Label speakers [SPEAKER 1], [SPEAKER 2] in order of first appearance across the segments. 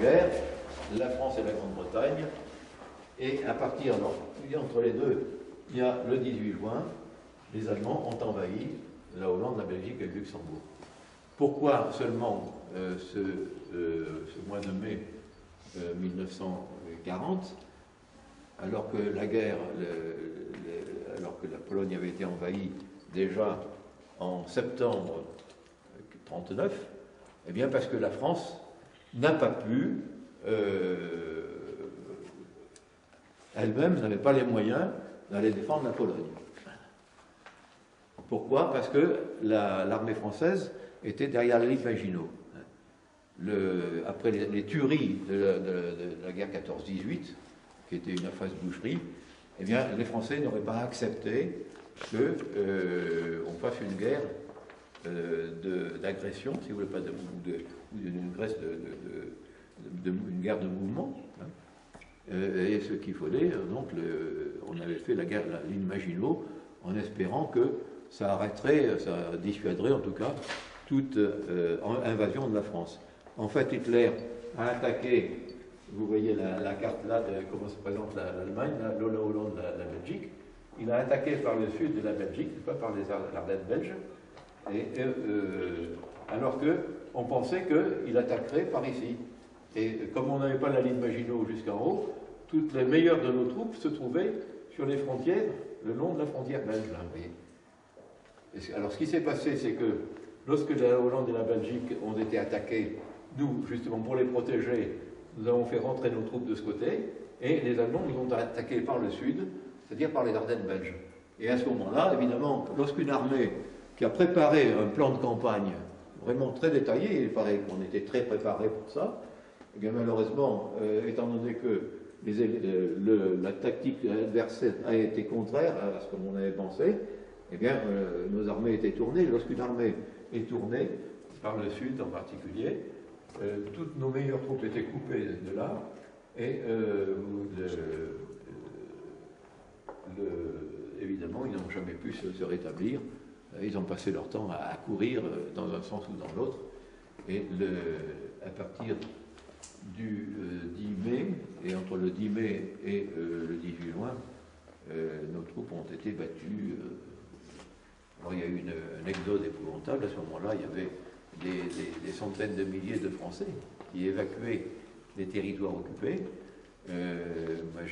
[SPEAKER 1] guerre, la France et la Grande-Bretagne, et à partir, alors, entre les deux, il y a le 18 juin, les Allemands ont envahi la Hollande, la Belgique et le Luxembourg. Pourquoi seulement ce mois de mai 1940, alors que la guerre, alors que la Pologne avait été envahie déjà en septembre 1939, eh bien parce que la France n'a pas pu, elle-même n'avait pas les moyens d'aller défendre la Pologne. Pourquoi? Parce que l'armée française était derrière la ligne Maginot. Après les tueries de la guerre 14-18, qui était une affreuse boucherie, eh bien, les Français n'auraient pas accepté qu'on fasse une guerre d'agression, si vous voulez, pas une guerre de mouvement. Hein. Et ce qu'il fallait, donc, on avait fait la ligne Maginot en espérant que ça arrêterait, ça dissuaderait en tout cas toute invasion de la France. En fait, Hitler a attaqué, vous voyez la carte là de comment se présente l'Allemagne, la Hollande, la Belgique. Il a attaqué par le sud de la Belgique, pas par les Ardennes belges, alors qu'on pensait qu'il attaquerait par ici. Et comme on n'avait pas la ligne Maginot jusqu'en haut, toutes les meilleures de nos troupes se trouvaient sur les frontières, le long de la frontière belge, là, vous voyez. Alors ce qui s'est passé, c'est que lorsque la Hollande et la Belgique ont été attaquées, nous, justement, pour les protéger, nous avons fait rentrer nos troupes de ce côté, et les Allemands nous ont attaqués par le sud, c'est-à-dire par les Ardennes belges. Et à ce moment-là, évidemment, lorsqu'une armée qui a préparé un plan de campagne vraiment très détaillé, il paraît qu'on était très préparé pour ça, et bien malheureusement, étant donné que la tactique adversaire a été contraire à ce qu'on avait pensé, eh bien, nos armées étaient tournées. Lorsqu'une armée est tournée, par le sud en particulier, toutes nos meilleures troupes étaient coupées de là, et évidemment, ils n'ont jamais pu se rétablir. Ils ont passé leur temps à courir dans un sens ou dans l'autre. Et à partir du 10 mai, et entre le 10 mai et le 18 juin, nos troupes ont été battues. Alors il y a eu un exode épouvantable. À ce moment-là, il y avait des centaines de milliers de Français qui évacuaient les territoires occupés. Ma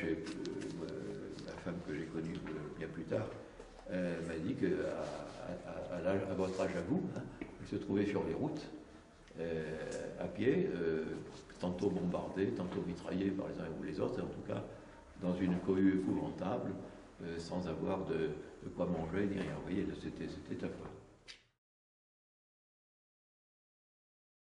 [SPEAKER 1] femme que j'ai connue bien plus tard m'a dit qu'à votre âge à vous, hein, elle se trouvait sur les routes, à pied, tantôt bombardée, tantôt mitraillée par les uns ou les autres, et en tout cas dans une cohue épouvantable, sans avoir de quoi manger ni rien. Vous voyez, c'était affreux.